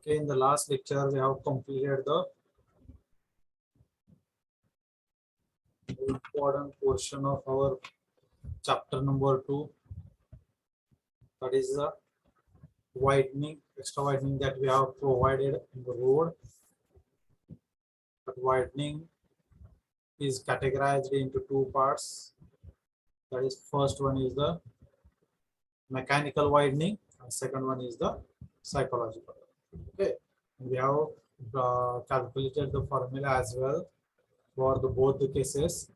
Okay, in the last lecture, we have completed the important portion of our chapter number 2. That is the widening, extra widening that we have provided in the road. That widening is categorized into two parts. That is, first one is the mechanical widening, and second one is the psychological. Okay, we have calculated the formula as well for the both the cases,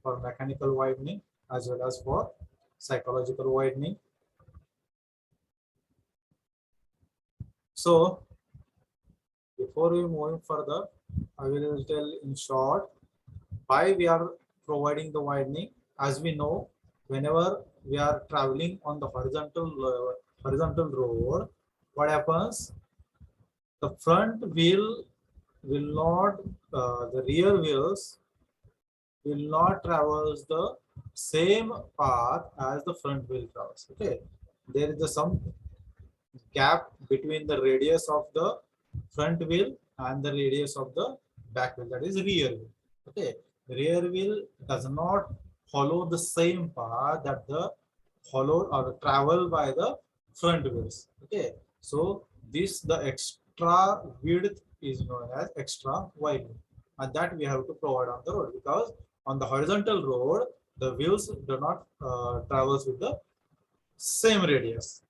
for mechanical widening as well as for psychological widening. So before we move further, I will tell in short why we are providing the widening. As we know, whenever we are traveling on the horizontal road, what happens? The front wheel will not, the rear wheels will not traverse the same path as the front wheel travels. Okay, there is some gap between the radius of the front wheel and the radius of the back wheel, that is rear wheel. Okay, rear wheel does not follow the same path that the followed or travel by the front wheels. Okay, so this the extra width is known as extra widening, and that we have to provide on the road, because on the horizontal road the wheels do not travels with the same radius,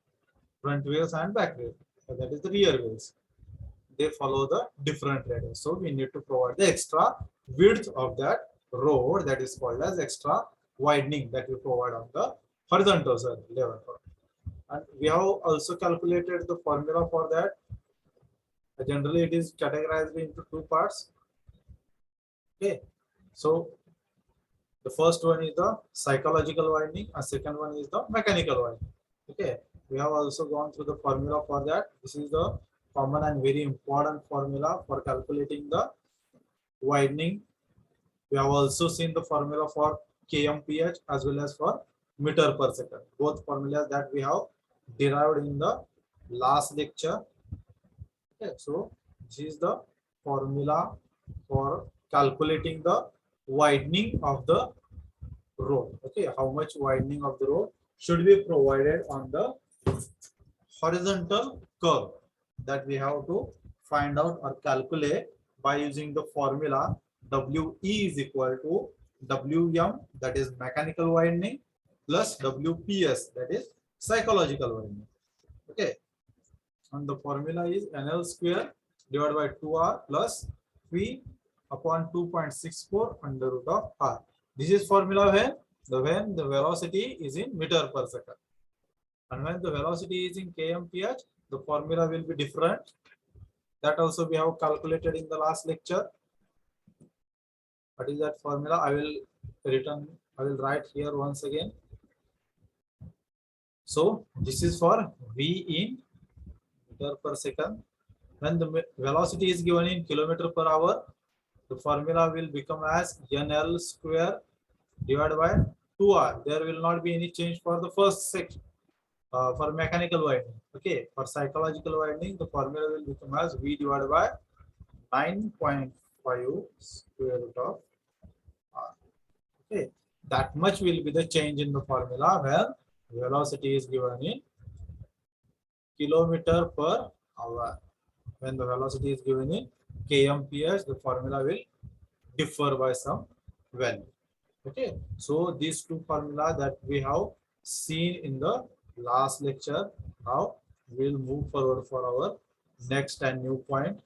front wheels and back wheels. So that is the rear wheels. They follow the different radius. So we need to provide the extra width of that road, that is called as extra widening, that we provide on the horizontal level. And we have also calculated the formula for that. Generally, it is categorized into two parts. Okay, so the first one is the psychological widening, and second one is the mechanical widening. Okay, we have also gone through the formula for that. This is the common and very important formula for calculating the widening. We have also seen the formula for kmph as well as for meter per second. Both formulas that we have derived in the last lecture. Okay, so this is the formula for calculating the widening of the road. Okay, how much widening of the road should be provided on the horizontal curve, that we have to find out or calculate by using the formula WE is equal to WM, that is mechanical widening, plus WPS, that is psychological widening. Okay, and the formula is NL square divided by 2R plus P upon 2.64 under root of R. This is formula when the velocity is in meter per second. And when the velocity is in kmph, the formula will be different. That also we have calculated in the last lecture. What is that formula? I will write here once again. So this is for V in meter per second. When the velocity is given in kilometer per hour, the formula will become as NL square divided by 2R. There will not be any change for the first section. For mechanical widening. Okay, for psychological widening, the formula will become as V divided by 9.5 square root of R. Okay, that much will be the change in the formula when velocity is given in kilometer per hour. When the velocity is given in kmph, the formula will differ by some value. Okay, so these two formula that we have seen in the last lecture. Now we'll move forward for our next and new point.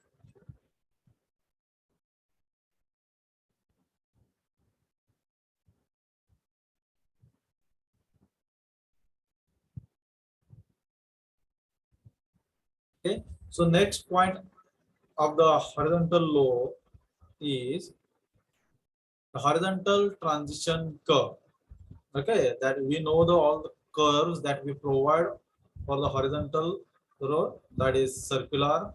Okay, so next point of the horizontal law is the horizontal transition curve. Okay, that we know all the curves that we provide for the horizontal road, that is circular,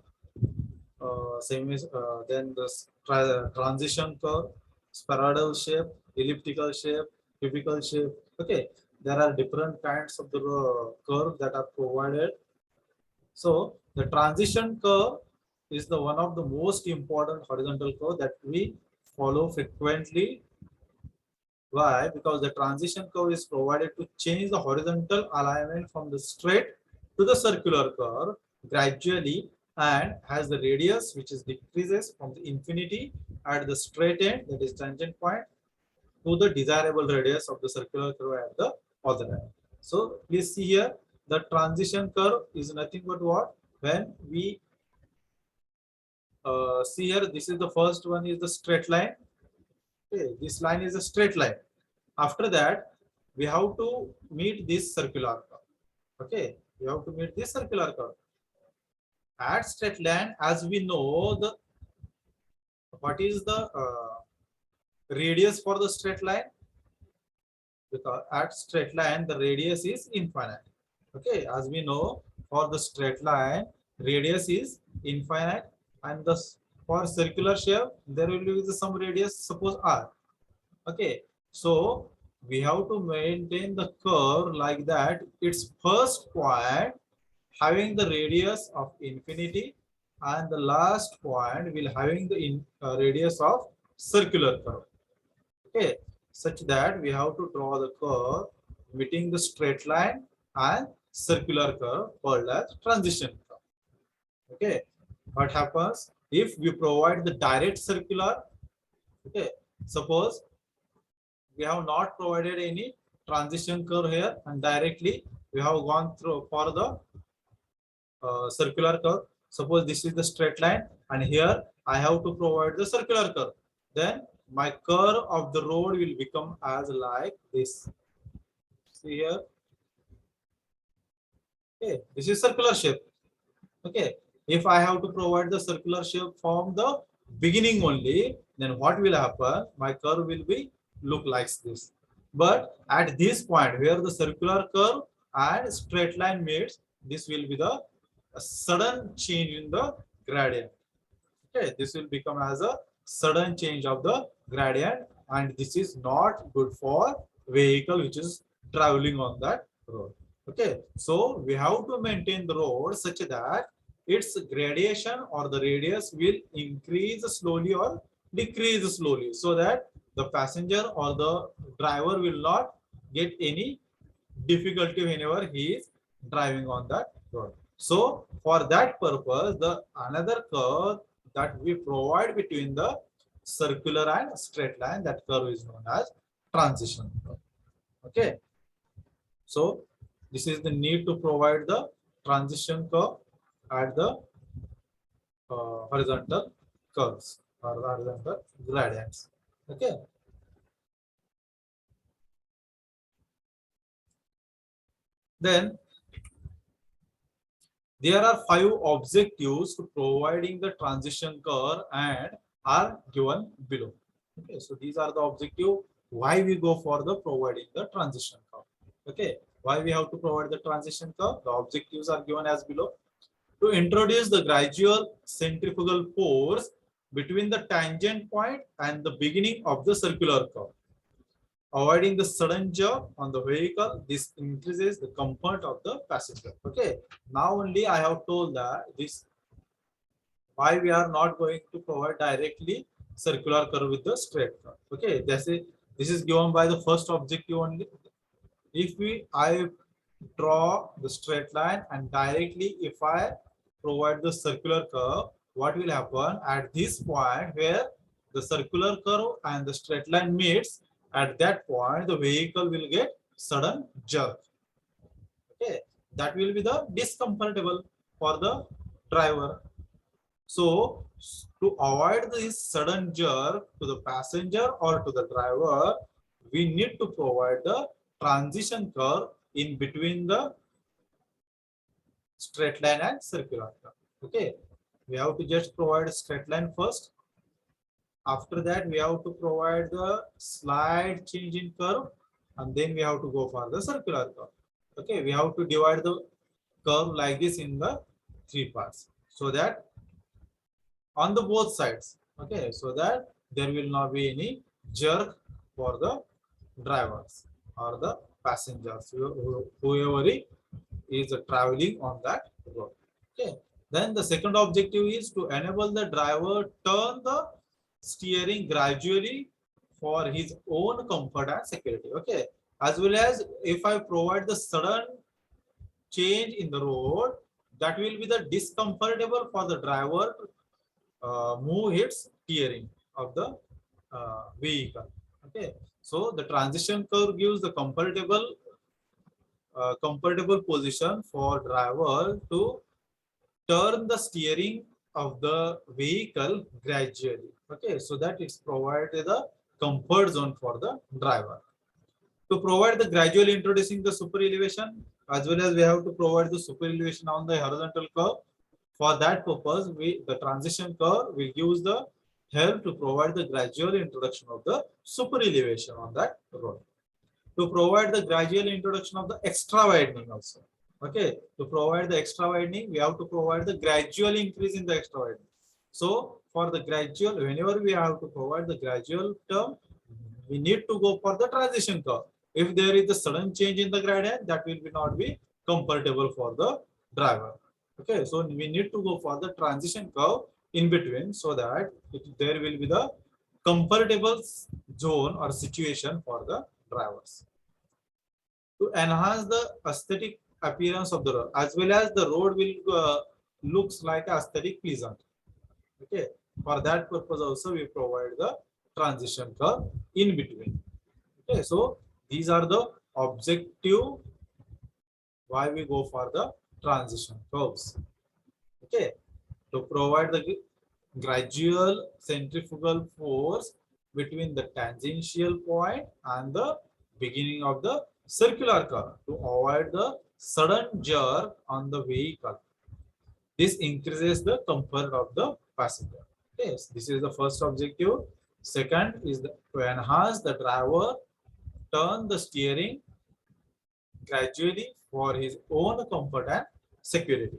same is then the transition curve, spheroidal shape, elliptical shape, cubical shape. Okay, there are different kinds of the curves that are provided. So the transition curve is the one of the most important horizontal curve that we follow frequently. Why? Because the transition curve is provided to change the horizontal alignment from the straight to the circular curve gradually, and has the radius which is decreases from the infinity at the straight end, that is tangent point, to the desirable radius of the circular curve at the other end. So please see here, the transition curve is nothing but what? When we see here, this is the first one is the straight line. Okay, this line is a straight line. After that, we have to meet this circular curve. Okay, we have to meet this circular curve. At straight line, as we know, the what is the radius for the straight line? Because at straight line, the radius is infinite. Okay, as we know, for the straight line, radius is infinite, and the for circular shape, there will be some radius, suppose r. Okay, so we have to maintain the curve like that. Its first point having the radius of infinity, and the last point will having the radius of circular curve. Okay, such that we have to draw the curve meeting the straight line and circular curve called as transition curve. Okay, what happens if we provide the direct circular? Okay, suppose we have not provided any transition curve here, and directly we have gone through for the circular curve. Suppose this is the straight line, and here I have to provide the circular curve. Then my curve of the road will become as like this. See here. Okay, this is circular shape. Okay, if I have to provide the circular shape from the beginning only, then what will happen? My curve will be look like this. But at this point where the circular curve and straight line meets, this will be the a sudden change in the gradient. Okay, this will become as a sudden change of the gradient, and this is not good for vehicle which is traveling on that road. Okay, so we have to maintain the road such that its gradation or the radius will increase slowly or decrease slowly, so that the passenger or the driver will not get any difficulty whenever he is driving on that road. So for that purpose, the another curve that we provide between the circular and straight line, that curve is known as transition curve. Okay. So this is the need to provide the transition curve at the horizontal curves or the horizontal gradients. Okay. Then there are 5 objectives to providing the transition curve and are given below. Okay, so these are the objective why we go for the providing the transition curve. Okay, why we have to provide the transition curve? The objectives are given as below. To introduce the gradual centrifugal force between the tangent point and the beginning of the circular curve, avoiding the sudden jerk on the vehicle. This increases the comfort of the passenger. Okay, now only I have told that this why we are not going to provide directly circular curve with the straight curve. Okay, this is given by the first objective only. If I draw the straight line and directly if I provide the circular curve, what will happen at this point where the circular curve and the straight line meets? At that point the vehicle will get sudden jerk. Okay, that will be the discomfortable for the driver. So to avoid this sudden jerk to the passenger or to the driver, we need to provide the transition curve in between the straight line and circular curve. Okay, we have to just provide a straight line first. After that we have to provide the slight change in curve, and then we have to go for the circular curve. Okay, we have to divide the curve like this in the 3 parts, so that on the both sides. Okay, so that there will not be any jerk for the drivers or the passengers, whoever is traveling on that road. Okay, Then the second objective is to enable the driver turn the steering gradually for his own comfort and security. Okay, as well as if I provide the sudden change in the road, that will be the discomfortable for the driver move its steering of the vehicle. Okay, so the transition curve gives the comfortable position for driver to turn the steering of the vehicle gradually. Okay, so that it's provided the comfort zone for the driver. To provide the gradual introducing the super elevation, as well as we have to provide the super elevation on the horizontal curve. For that purpose, the transition curve will use the help to provide the gradual introduction of the super elevation on that road. To provide the gradual introduction of the extra widening also. Okay, to provide the extra widening, we have to provide the gradual increase in the extra widening. So for the gradual, whenever we have to provide the gradual term, we need to go for the transition curve. If there is a sudden change in the gradient, that will be not be comfortable for the driver. Okay, so we need to go for the transition curve in between, so that there will be the comfortable zone or situation for the drivers. To enhance the aesthetic appearance of the road, as well as the road will looks like aesthetic pleasant. Okay, for that purpose also we provide the transition curve in between. Okay, so these are the objective why we go for the transition curves. Okay, to provide the gradual centrifugal force between the tangential point and the beginning of the circular curve to avoid the sudden jerk on the vehicle. This increases the comfort of the passenger. Yes, this is the first objective. Second is to enhance the driver turn the steering gradually for his own comfort and security.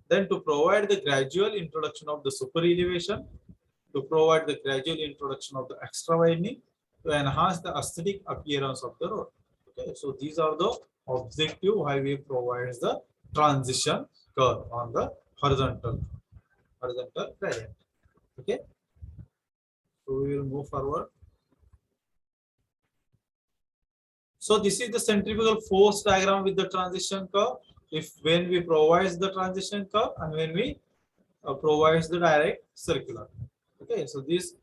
Then to provide the gradual introduction of the super elevation, to provide the gradual introduction of the extra widening, to enhance the aesthetic appearance of the road. Okay, so these are the objective why we provide the transition curve on the horizontal gradient. Okay, so we will move forward. So this is the centrifugal force diagram with the transition curve. If when we provide the transition curve and when we provides the direct circular. Okay, so this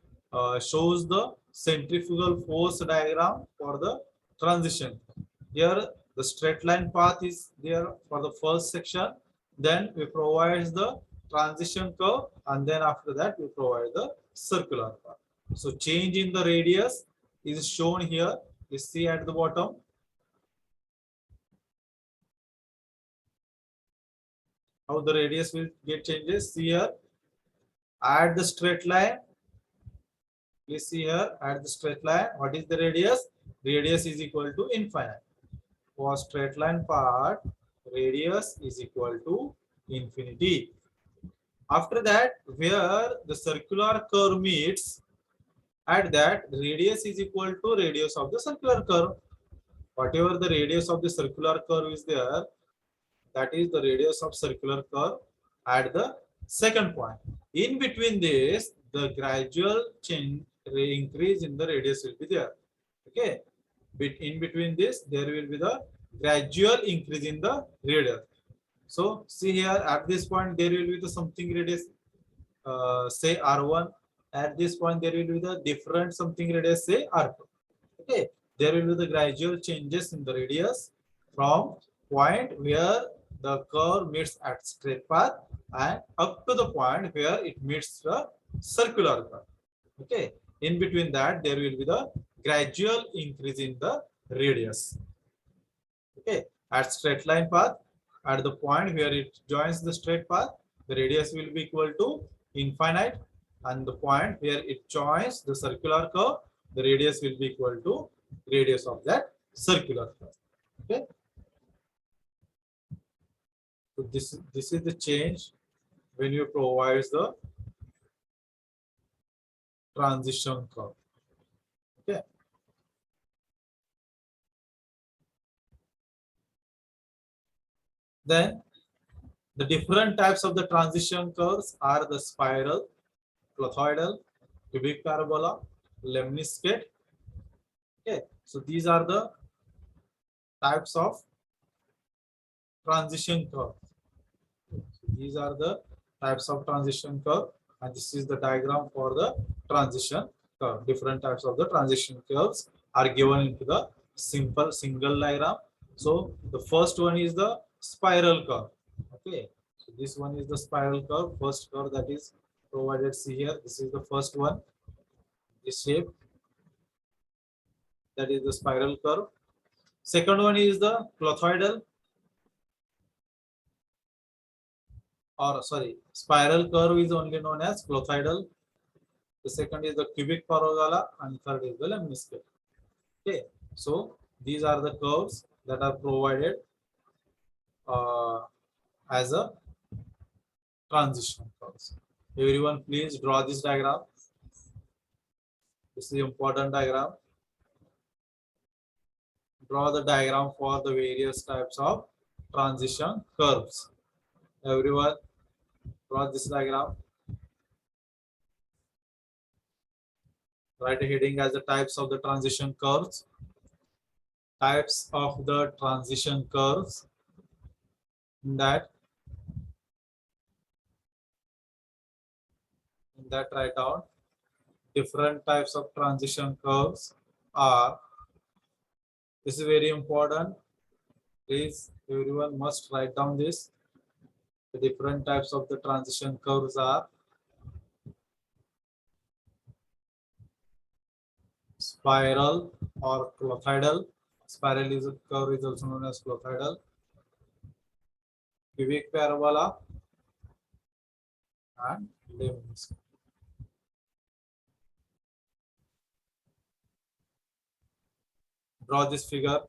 shows the centrifugal force diagram for the transition. Here the straight line path is there for the first section. Then we provide the transition curve, and then after that we provide the circular path. So change in the radius is shown here. You see at the bottom. How the radius will get changes. See here. Add the straight line. Please see here, at the straight line, what is the radius? Radius is equal to infinite. For straight line part, radius is equal to infinity. After that, where the circular curve meets, at that radius is equal to radius of the circular curve. Whatever the radius of the circular curve is there, that is the radius of circular curve at the second point. In between this, the gradual change increase in the radius will be there. Okay, in between this, there will be the gradual increase in the radius. So see here, at this point there will be the something radius, say R1. At this point there will be the different something radius, say R2. Okay, there will be the gradual changes in the radius from point where the curve meets at straight path and up to the point where it meets the circular curve. Okay, in between that there will be the gradual increase in the radius. Okay, at straight line path, at the point where it joins the straight path, the radius will be equal to infinite, and the point where it joins the circular curve, the radius will be equal to radius of that circular curve. Okay, so this is the change when you provide the transition curve. Okay, then The different types of the transition curves are the spiral, clothoidal, cubic parabola, lemniscate. Okay, so these are the types of transition curve. These are the types of transition curve, and this is the diagram for the transition curve. Different types of the transition curves are given into the simple single diagram. So the first one is the spiral curve. Okay, so this one is the spiral curve. First curve that is provided. See here, this is the first one. This shape, that is the spiral curve. Second one is the clothoidal, or sorry, spiral curve is only known as clothoidal. The second is the cubic parabola, and third is the lemniscate. Okay, so these are the curves that are provided uh, as a transition curves. Everyone, please draw this diagram. This is important diagram. Draw the diagram for the various types of transition curves. Everyone, draw this diagram. Write a heading as the types of the transition curves. Types of the transition curves. In that write down different types of transition curves are. This is very important. Please, everyone must write down this. The different types of the transition curves are spiral or clothoidal. Spiral is a curve is also known as clothoidal. Cubic parabola and lemniscate. Draw this figure.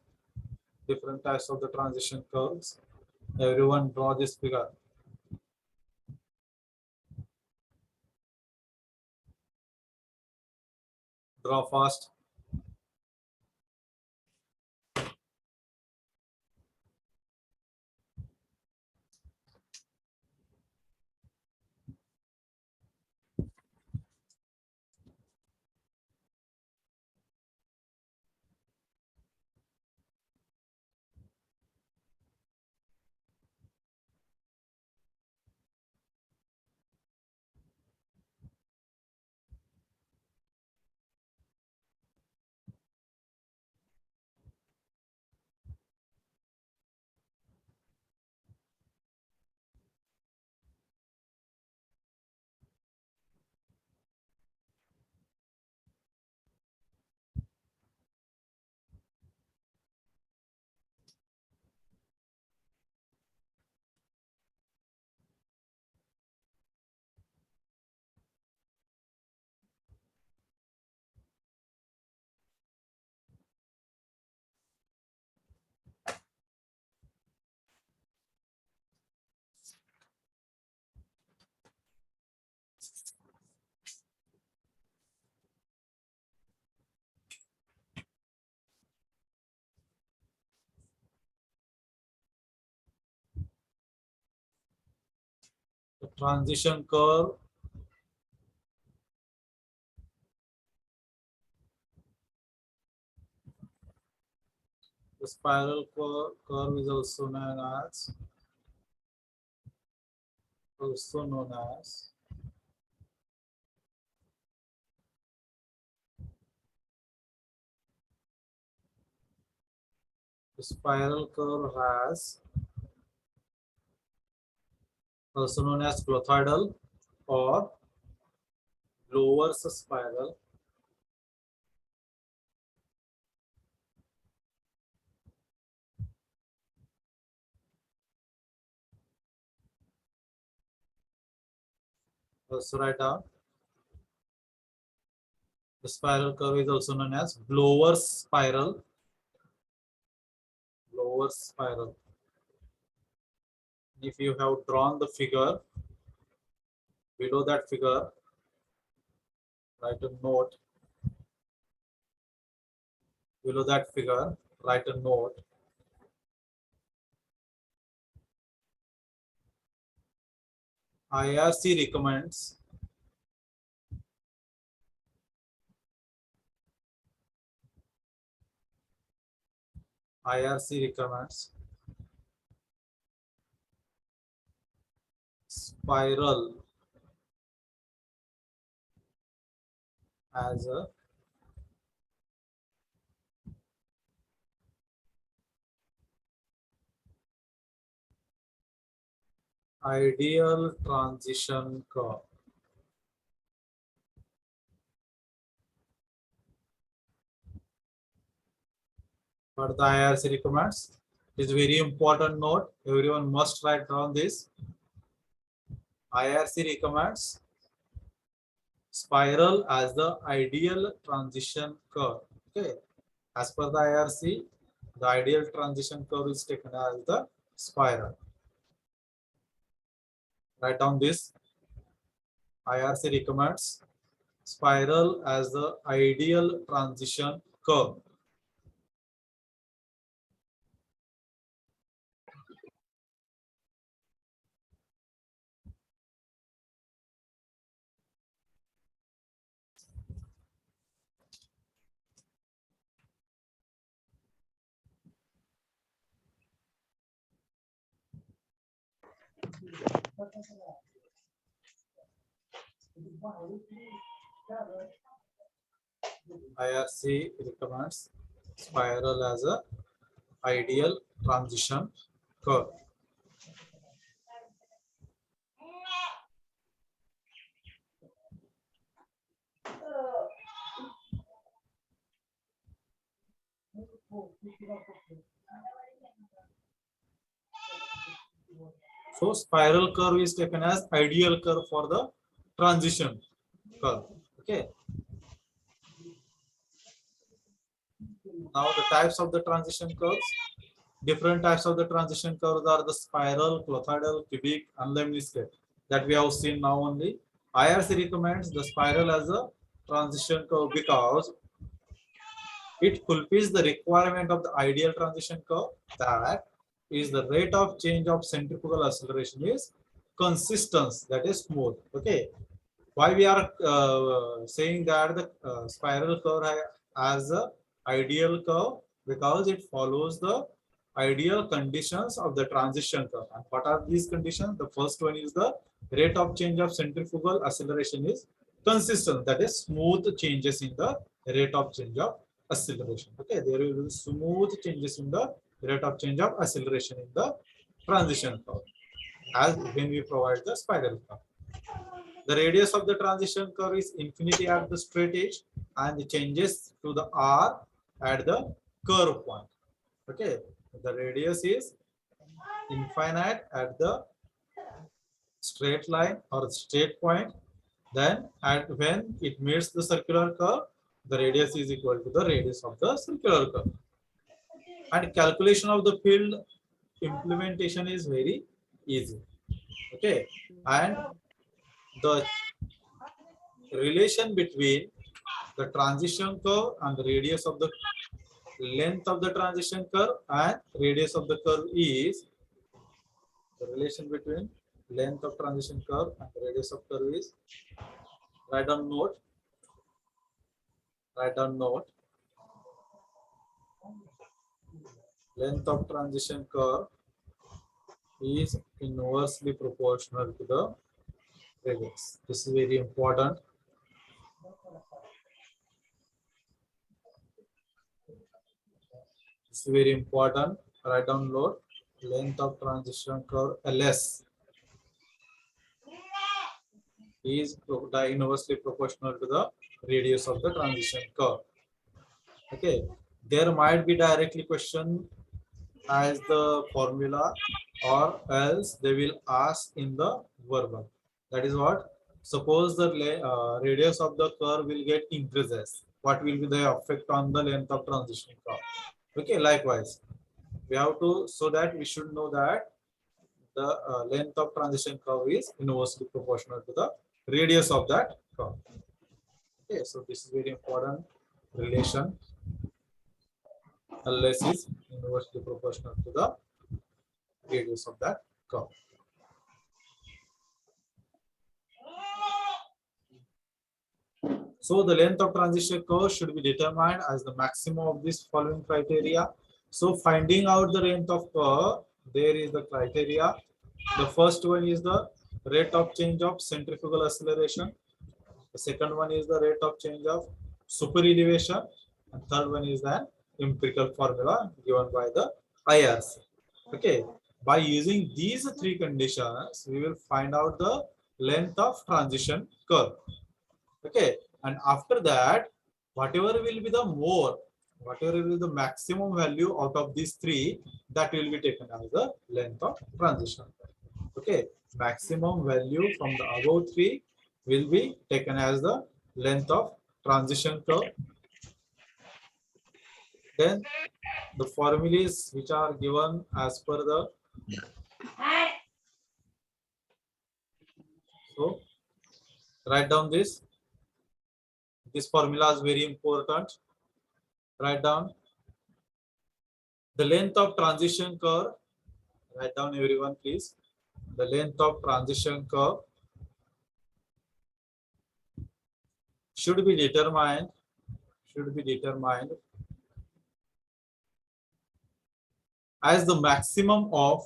Different types of the transition curves. Everyone draw this figure. Draw fast. The transition curve the spiral curve is also known as the spiral curve has also known as clothoidal or lower spiral. Also write down the spiral curve is also known as blower spiral. Blower spiral. If you have drawn the figure, below that figure, write a note. Below that figure, write a note. IRC recommends spiral as a ideal transition curve. But the IRC recommends is very important note. Everyone must write down this. IRC recommends spiral as the ideal transition curve. Okay. As per the IRC, the ideal transition curve is taken as the spiral. Write down this. IRC recommends spiral as the ideal transition curve. IRC recommends spiral as a ideal transition curve. So spiral curve is taken as ideal curve for the transition curve. Okay. Now the types of the transition curves. Different types of the transition curves are the spiral, clothoidal, cubic, and lemniscate that we have seen now only. IRC recommends the spiral as a transition curve because it fulfills the requirement of the ideal transition curve, that is the rate of change of centrifugal acceleration is consistent, that is smooth. Okay. Why we are saying that the spiral curve as a ideal curve? Because it follows the ideal conditions of the transition curve. And what are these conditions? The first one is the rate of change of centrifugal acceleration is consistent, that is smooth changes in the rate of change of acceleration. Okay, there will be smooth changes in the rate of change of acceleration in the transition curve as when we provide the spiral curve. The radius of the transition curve is infinity at the straight edge and it changes to the r at the curve point. Okay, the radius is infinite at the straight line or straight point. Then at when it meets the circular curve, the radius is equal to the radius of the circular curve. And calculation of the field implementation is very easy. Okay, and the relation between the transition curve and the radius of the length of the transition curve and radius of the curve is the relation between length of transition curve and the radius of curve is write down note length of transition curve is inversely proportional to the radius. This is very important. This is very important. Write down note length of transition curve LS is inversely proportional to the radius of the transition curve. Okay, there might be directly question as the formula or else they will ask in the verbal. That is what, suppose the radius of the curve will get increases, what will be the effect on the length of transition curve? Okay, likewise we have to, so that we should know that the length of transition curve is inversely proportional to the radius of that curve. Okay, so this is very important relation. LS is inversely proportional to the radius of that curve. So the length of transition curve should be determined as the maximum of this following criteria. So finding out the length of curve, there is the criteria. The first one is the rate of change of centrifugal acceleration. The second one is the rate of change of super elevation. And third one is the empirical formula given by the IRC. Okay. By using these three conditions, we will find out the length of transition curve. Okay. And after that, whatever will be the more, whatever will be the maximum value out of these three, that will be taken as the length of transition. Okay. Maximum value from the above three will be taken as the length of transition curve. Then the formulas which are given as per the, so write down this formula is very important. Write down the length of transition curve. Write down everyone, please. The length of transition curve should be determined as the maximum of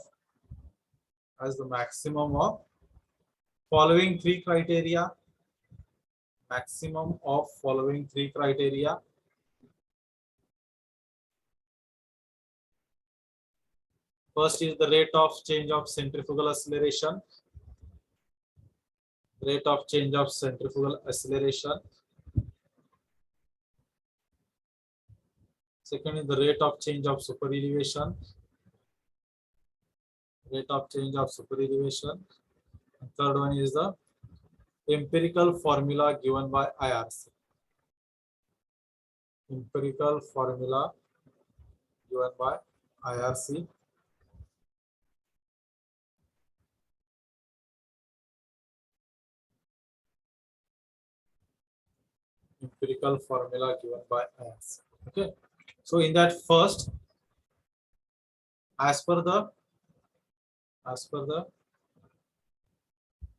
following three criteria. Maximum of following three criteria. First is the rate of change of centrifugal acceleration. Rate of change of centrifugal acceleration. Second is the rate of change of super elevation. Rate of change of super elevation. And third one is the empirical formula given by IRC. Empirical formula given by IRC. Empirical formula given by IRC. Okay. So in that first, as per the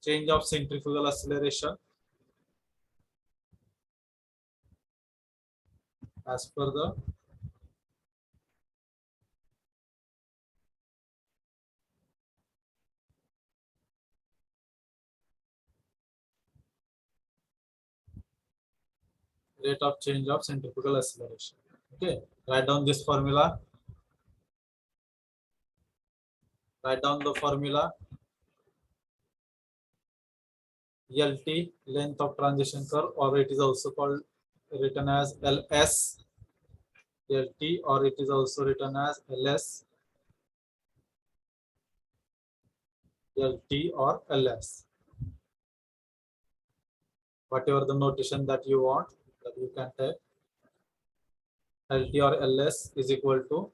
change of centrifugal acceleration, as per the rate of change of centrifugal acceleration. Okay, write down this formula. Write down the formula. LT, length of transition curve, or it is also called written as LS. LT, or it is also written as LS. LT or LS. Whatever the notation that you want, that you can take. LT or LS is equal to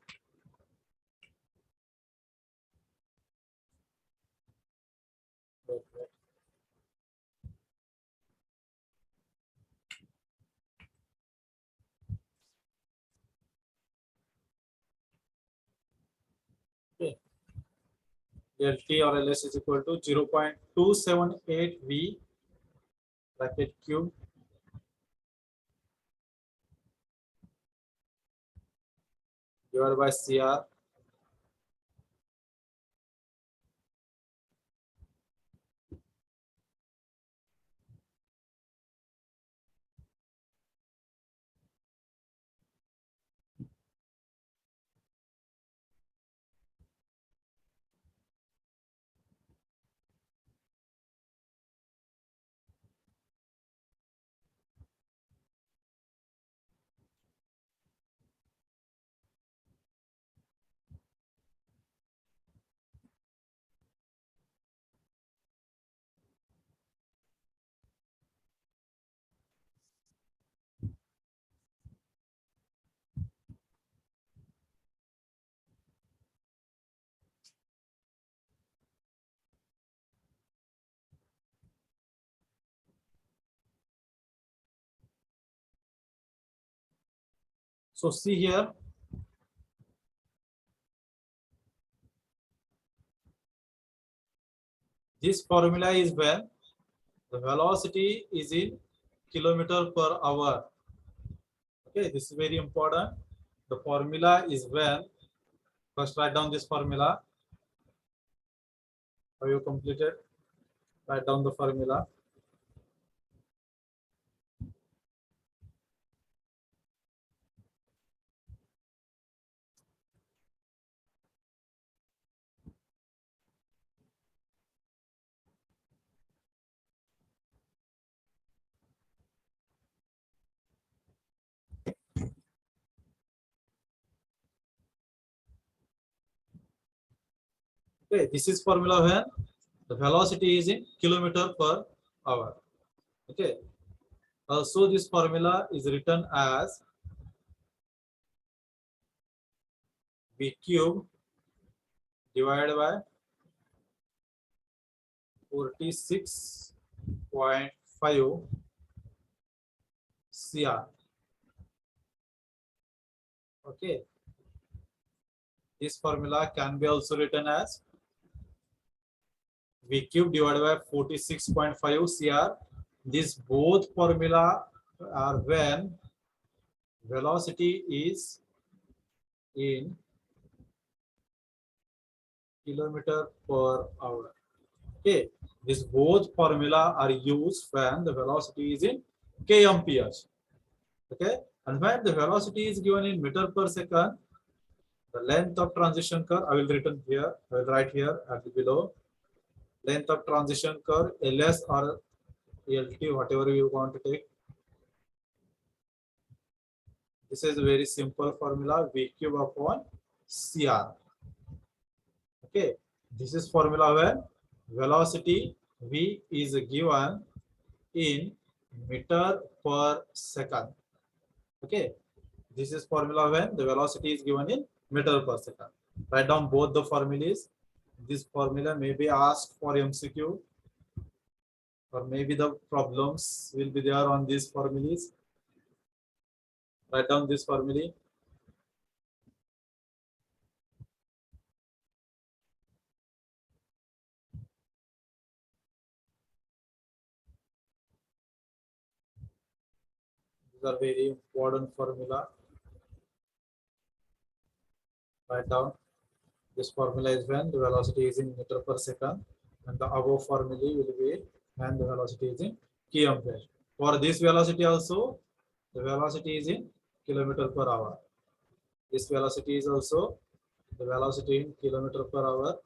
okay. LT or LS is equal to 0.278 V bracket cube divided by CR So see here, this formula is when the velocity is in kilometer per hour. Okay, this is very important. The formula is when, first write down this formula. Have you completed? Write down the formula. Okay, this is formula when the velocity is in kilometer per hour. Okay, so this formula is written as v cube divided by 46.5 CR. Okay, this formula can be also written as v cube divided by 46.5 CR. These both formula are when velocity is in kilometer per hour. Okay, these both formula are used when the velocity is in kmph. Okay, and when the velocity is given in meter per second, the length of transition curve I will written here. I will write here at the below. Length of transition curve ls or lt, whatever you want to take. This is a very simple formula, v cube upon cr. Okay, this is formula where velocity v is given in meter per second. Okay, this is formula when the velocity is given in meter per second. Write down both the formulas. This formula may be asked for MCQ, or maybe the problems will be there on these formulas. Write down this formula. These are very important formula. Write down. This formula is when the velocity is in meter per second, and the above formula will be when the velocity is in kmph. For this velocity also, the velocity is in kilometer per hour. This velocity is also the velocity in kilometer per hour.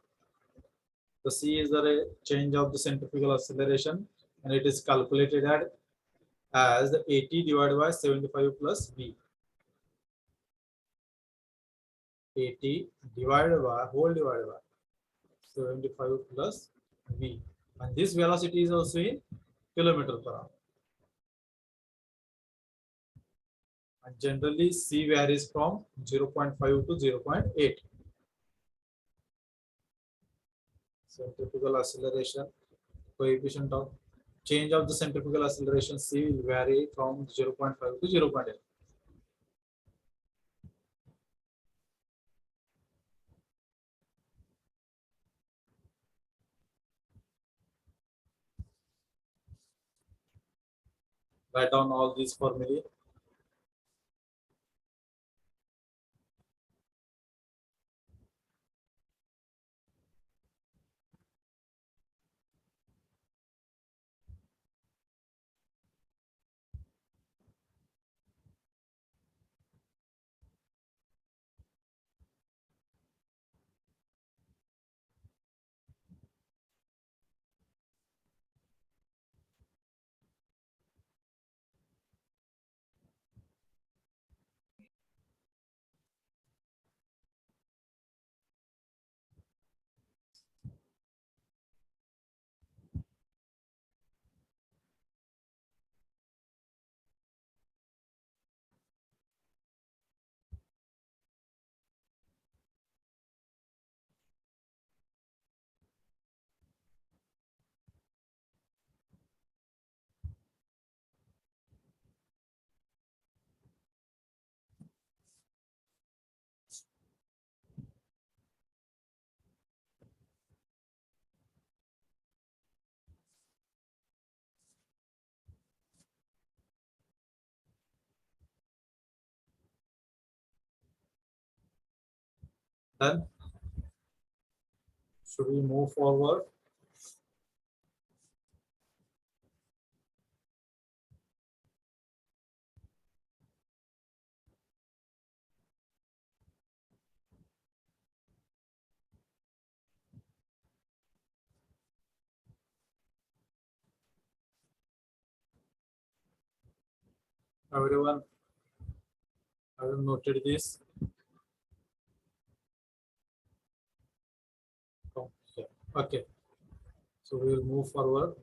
The c is the change of the centrifugal acceleration, and it is calculated as the 80 divided by 75 plus v. 80 divided by whole divided by 75 plus v, and this velocity is also in kilometer per hour. And generally c varies from 0.5 to 0.8. Centrifugal acceleration coefficient of change of the centrifugal acceleration c will vary from 0.5 to 0.8. Write down all these formulae. Then should we move forward? Everyone, have you noted this? Okay. Okay. So we will move forward.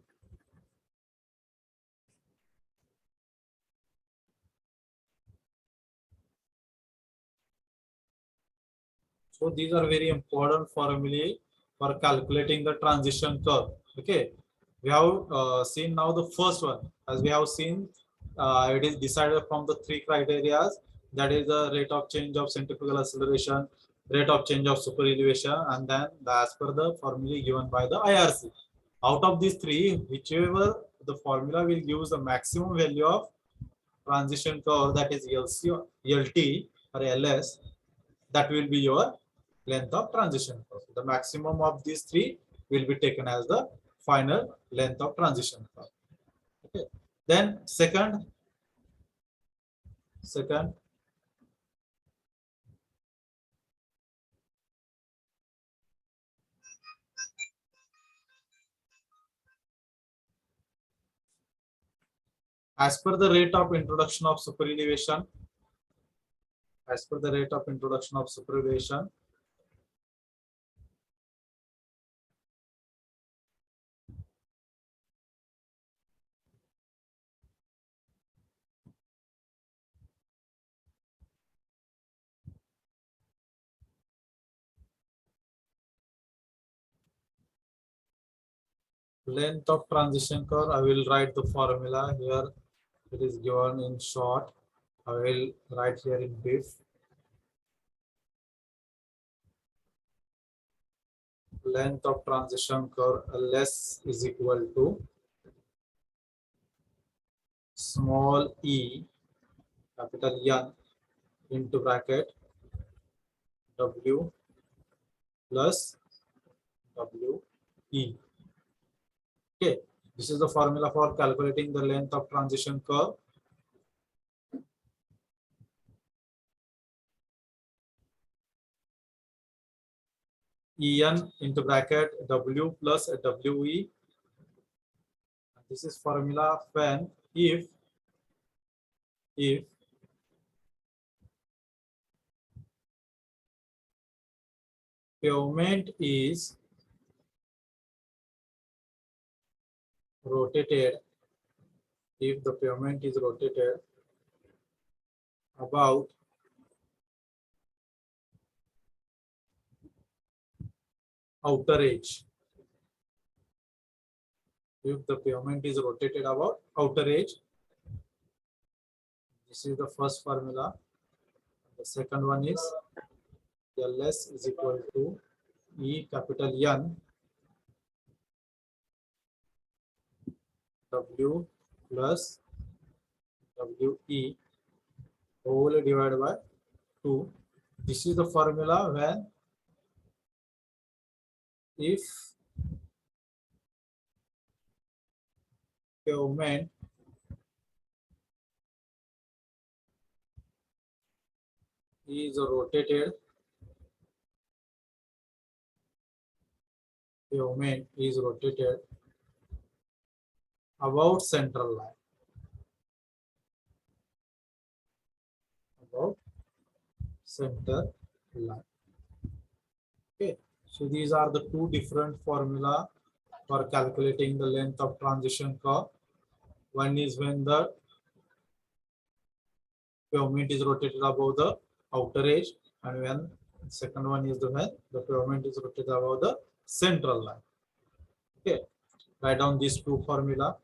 So these are very important formulae for calculating the transition curve. Okay, we have seen now the first one. As we have seen, it is decided from the three criteria. That is the rate of change of centrifugal acceleration, rate of change of super elevation, and then as per the formula given by the IRC. Out of these three, whichever the formula will give the maximum value of transition curve, that is LC, LT or LS, that will be your length of transition curve. The maximum of these three will be taken as the final length of transition curve. Okay. Then second, as per the rate of introduction of super elevation, as per the rate of introduction of super elevation, length of transition curve, I will write the formula here. It is given in short. I will write here in brief. Length of transition curve LS is equal to small e capital N into bracket W plus WE. Okay, this is the formula for calculating the length of transition curve. En into bracket W plus WE. This is formula when if pavement is rotated, if the pavement is rotated about outer edge, if the pavement is rotated about outer edge, this is the first formula. The second one is LS is equal to E capital N W plus WE whole divided by 2. This is the formula when if pavement is rotated, pavement is rotated about central line, about center line. Okay, so these are the two different formula for calculating the length of transition curve. One is when the pavement is rotated above the outer edge, and when second one is the when the pavement is rotated above the central line. Okay, write down these two formula.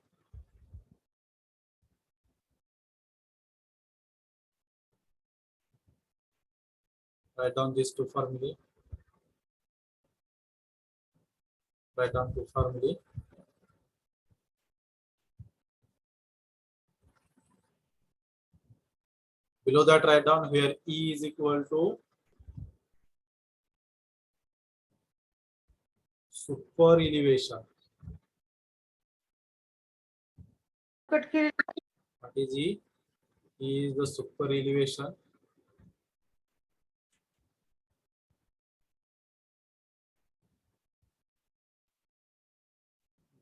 Write down these two formulae. Write down two formulae. Below that, write down where E is equal to super elevation. What is E? E is the super elevation.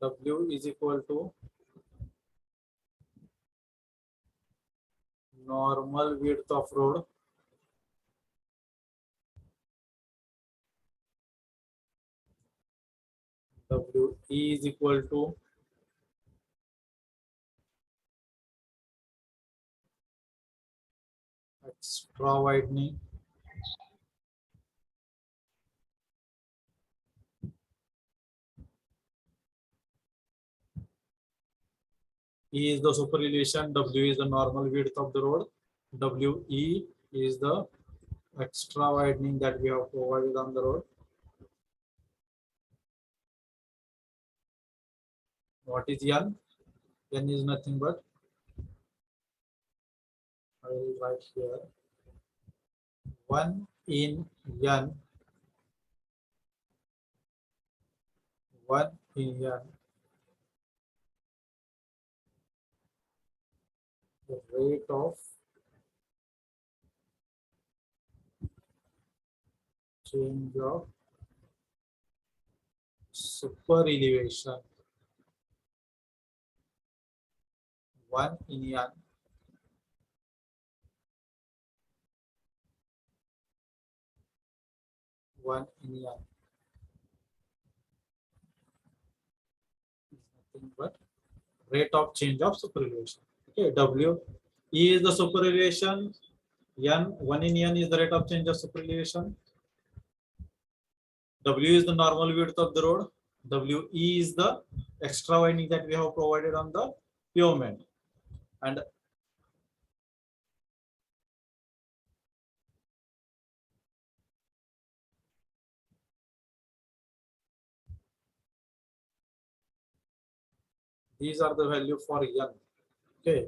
W is equal to normal width of road W E is equal to extra widening E is the super elevation, W is the normal width of the road, WE is the extra widening that we have provided on the road. What is N? N is nothing but, I will write here, 1 in N, 1 in N, the rate of change of super elevation, 1 in N, one in N is nothing but rate of change of super elevation. Okay, W E is the super elevation, N 1 in N is the rate of change of super elevation. W is the normal width of the road. WE is the extra winding that we have provided on the pavement. And these are the value for N. Okay.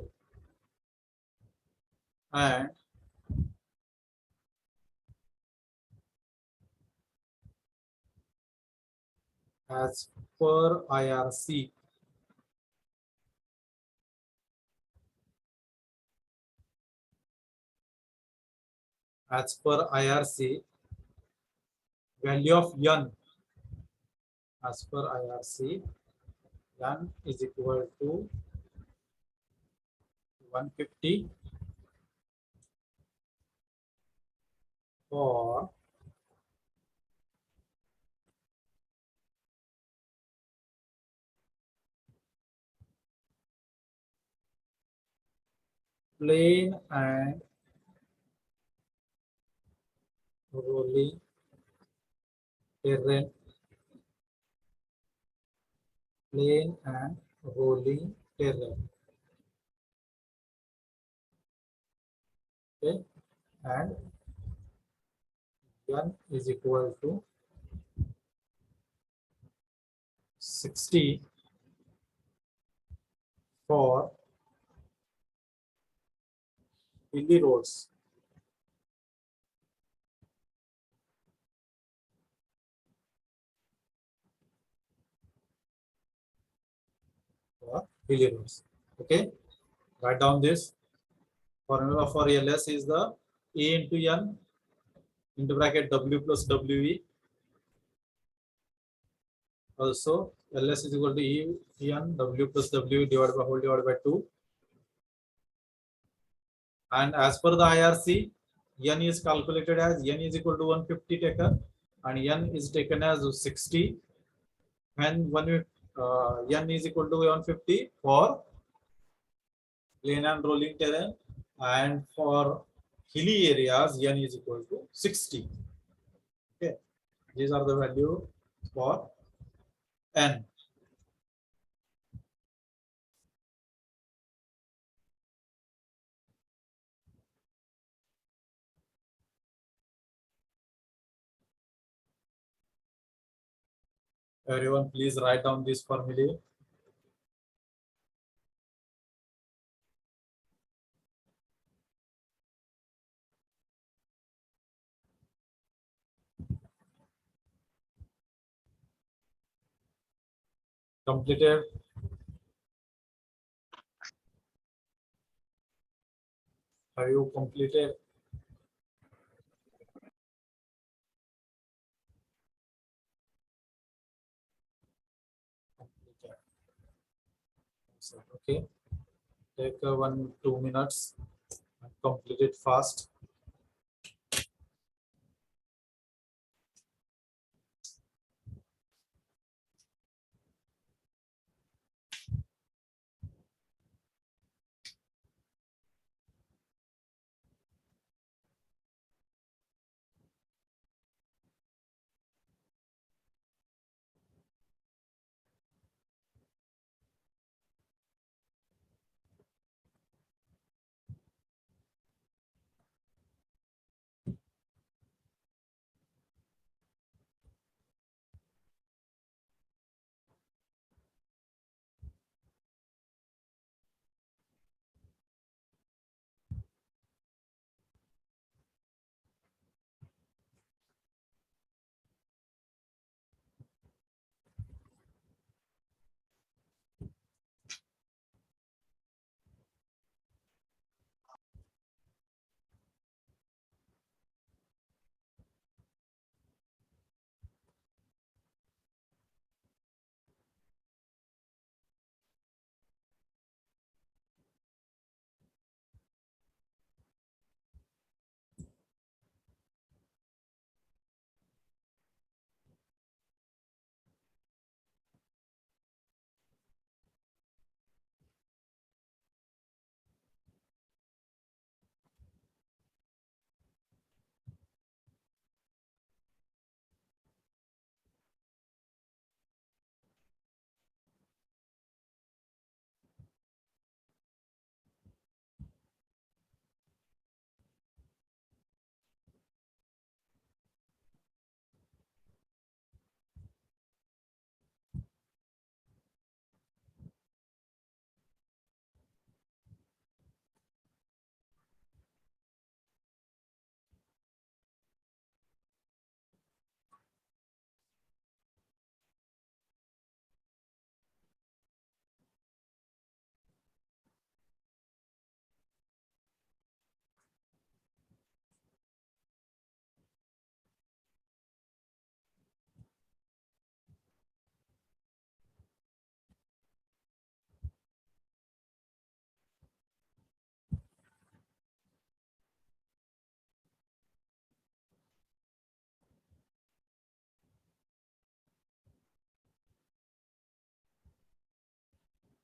And as per IRC, as per IRC, value of N, as per IRC, N is equal to 150 for plain and rolling terrain, plain and rolling terrain. Okay, and N is equal to 60 for hilly roads. For hilly roads. Okay, write down this formula for LS is the A into N into bracket W plus WE. Also, LS is equal to E N W plus W divided by whole divided by 2. And as per the IRC, N is calculated as N is equal to 150 taken and N is taken as 60 when N is equal to 150 for plain and rolling terrain, and for hilly areas N is equal to 60. Okay, these are the value for N. Everyone, please write down this formula. Completed. Have you completed? Completed. Okay. Take 1-2 minutes. Complete it fast.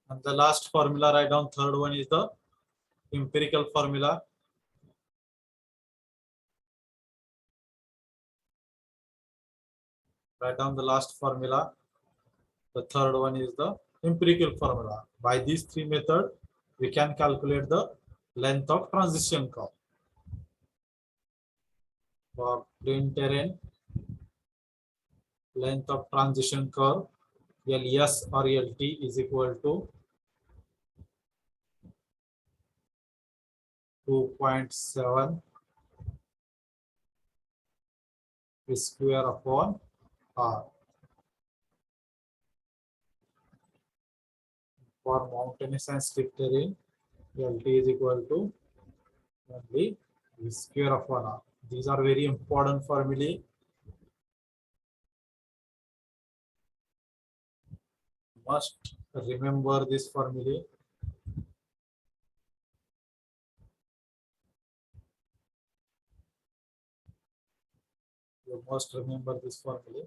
And the last formula, write down third one is the empirical formula. Write down the last formula. The third one is the empirical formula. By these three methods, we can calculate the length of transition curve. For plain terrain, length of transition curve, LS or LT is equal to 2.7 square upon R. For mountainous and steep terrain, LT is equal to only square upon R. These are very important formulae. Must remember this formula. You must remember this formula.